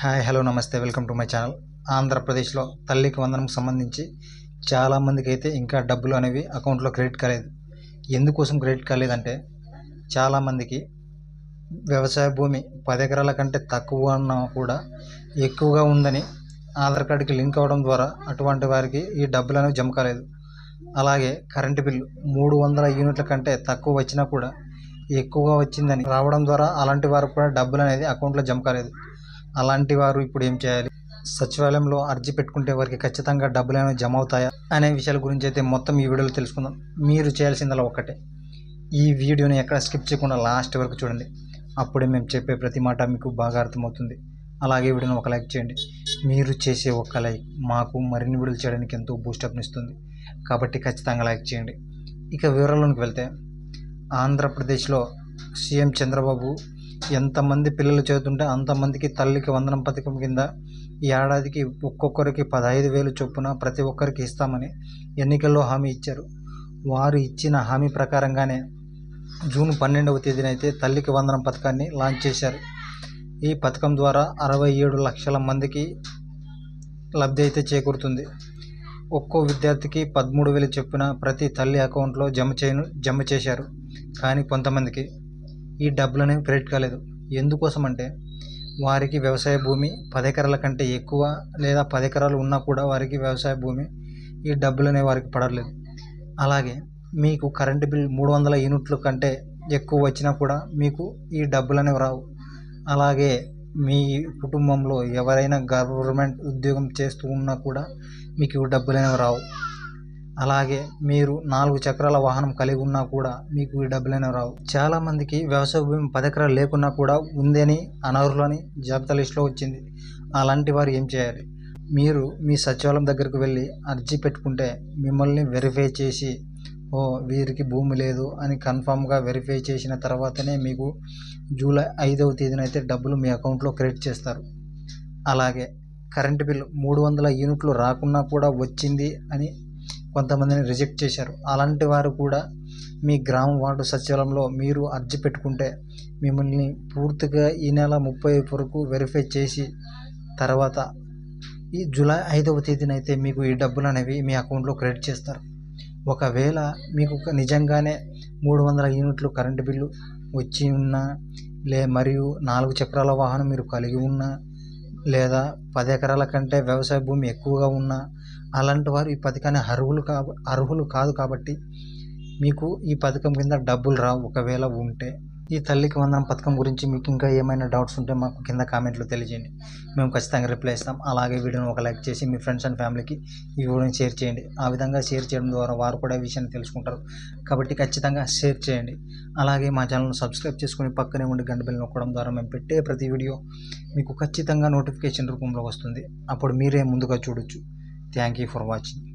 Hi hello నమస్తే welcome to my channel. ఆంధ్రప్రదేశ్లో తల్లికి వందనంకి సంబంధించి చాలామందికి అయితే ఇంకా డబ్బులు అనేవి అకౌంట్లో క్రెడిట్ కాలేదు. ఎందుకోసం క్రెడిట్ కాలేదంటే చాలామందికి వ్యవసాయ భూమి 10 ఎకరాల కంటే తక్కువ ఉన్నా కూడా ఎక్కువగా ఉందని ఆధార్ కార్డుకి లింక్ అవ్వడం ద్వారా అటువంటి వారికి ఈ డబ్బులు అనేవి జమ కాలేదు. అలాగే కరెంటు బిల్లు 300 యూనిట్ల కంటే తక్కువ వచ్చినా కూడా ఎక్కువగా వచ్చిందని రావడం ద్వారా అలాంటి వారికి కూడా డబ్బులు అనేది అకౌంట్లో జమ కాలేదు. అలాంటి వారు ఇప్పుడు ఏం చేయాలి, సచివాలయంలో అర్జీ పెట్టుకుంటే వారికి ఖచ్చితంగా డబ్బులు అనేవి జమ అవుతాయా అనే విషయాల గురించి అయితే మొత్తం ఈ వీడియోలో తెలుసుకుందాం. మీరు చేయాల్సిందలా ఒక్కటే, ఈ వీడియోని ఎక్కడ స్కిప్ చేయకుండా లాస్ట్ వరకు చూడండి. అప్పుడే మేము చెప్పే ప్రతి మాట మీకు బాగా అర్థమవుతుంది. అలాగే వీడియోని ఒక లైక్ చేయండి. మీరు చేసే ఒక్క లైక్ మాకు మరిన్ని వీడియోలు చేయడానికి ఎంతో బూస్టప్నిస్తుంది. కాబట్టి ఖచ్చితంగా లైక్ చేయండి. ఇక వివరాల్లోకి వెళ్తే, ఆంధ్రప్రదేశ్లో సీఎం చంద్రబాబు ఎంతమంది పిల్లలు చదువుతుంటే అంతమందికి తల్లికి వందనం పథకం కింద ఈ ఏడాదికి ఒక్కొక్కరికి 15,000 చొప్పున ప్రతి ఒక్కరికి ఇస్తామని ఎన్నికల్లో హామీ ఇచ్చారు. వారు ఇచ్చిన హామీ ప్రకారంగానే జూన్ 12వ తేదీన అయితే తల్లికి వందనం పథకాన్ని లాంచ్ చేశారు. ఈ పథకం ద్వారా 67 లక్షల మందికి లబ్ధి అయితే చేకూరుతుంది. ఒక్కో విద్యార్థికి 13,000 చొప్పున ప్రతి తల్లి అకౌంట్లో జమ చేశారు. కానీ కొంతమందికి ఈ డబ్బులు అనేవి క్రెడిట్ కాలేదు. ఎందుకోసం అంటే వారికి వ్యవసాయ భూమి 10 ఎకరాల కంటే ఎక్కువ లేదా 10 ఎకరాలు ఉన్నా కూడా వారికి వ్యవసాయ భూమి ఈ డబ్బులు అనేవి వారికి పడలేదు. అలాగే మీకు కరెంటు బిల్ 300 యూనిట్ల కంటే ఎక్కువ వచ్చినా కూడా మీకు ఈ డబ్బులు అనేవి రావు. అలాగే మీ కుటుంబంలో ఎవరైనా గవర్నమెంట్ ఉద్యోగం చేస్తూ ఉన్నా కూడా మీకు డబ్బులు అనేవి రావు. అలాగే మీరు 4 చక్రాల వాహనం కలిగి ఉన్నా కూడా మీకు ఈ డబ్బులు అనేవి రావు. చాలామందికి వ్యవసాయ భూమి 10 ఎకరాలు లేకున్నా కూడా ఉందని అనర్హులని జాబితా లిస్టులో వచ్చింది. అలాంటి వారు ఏం చేయాలి, మీరు మీ సచివాలయం దగ్గరకు వెళ్ళి అర్జీ పెట్టుకుంటే మిమ్మల్ని వెరిఫై చేసి వీరికి భూమి లేదు అని కన్ఫామ్గా వెరిఫై చేసిన తర్వాతనే మీకు జూలై 5వ తేదీన అయితే డబ్బులు మీ అకౌంట్లో క్రెడిట్ చేస్తారు. అలాగే కరెంటు బిల్లు 300 యూనిట్లు రాకున్నా కూడా వచ్చింది అని కొంతమందిని రిజెక్ట్ చేశారు. అలాంటి వారు కూడా మీ గ్రామ వార్డు సచివాలయంలో మీరు అర్జీ పెట్టుకుంటే మిమ్మల్ని పూర్తిగా ఈ నెల 30 వరకు వెరిఫై చేసి తర్వాత ఈ జూలై 5వ తేదీన అయితే మీకు ఈ డబ్బులు అనేవి మీ అకౌంట్లో క్రెడిట్ చేస్తారు. ఒకవేళ మీకు నిజంగానే 300 యూనిట్లు కరెంటు బిల్లు వచ్చి ఉన్నా మరియు 4 చక్రాల వాహనం మీరు కలిగి ఉన్నా లేదా 10 ఎకరాల కంటే వ్యవసాయ భూమి ఎక్కువగా ఉన్నా అలాంటి వారు ఈ పథకాన్ని అర్హులు కాదు. కాబట్టి మీకు ఈ పథకం కింద డబ్బులు రావు. ఒకవేళ ఉంటే ఈ తల్లికి వందనం పథకం గురించి మీకు ఇంకా ఏమైనా డౌట్స్ ఉంటే మాకు కింద కామెంట్లో తెలియజేయండి. మేము ఖచ్చితంగా రిప్లై ఇస్తాం. అలాగే వీడియోని ఒక లైక్ చేసి మీ ఫ్రెండ్స్ అండ్ ఫ్యామిలీకి ఈ వీడియోని షేర్ చేయండి. ఆ విధంగా షేర్ చేయడం ద్వారా వారు కూడా ఈ విషయాన్ని తెలుసుకుంటారు. కాబట్టి ఖచ్చితంగా షేర్ చేయండి. అలాగే మా ఛానల్ను సబ్స్క్రైబ్ చేసుకుని పక్కనే ఉండి గంట బెల్ నొక్కడం ద్వారా మేము పెట్టే ప్రతి వీడియో మీకు ఖచ్చితంగా నోటిఫికేషన్ రూపంలో వస్తుంది. అప్పుడు మీరే ముందుగా చూడొచ్చు. Thank you for watching.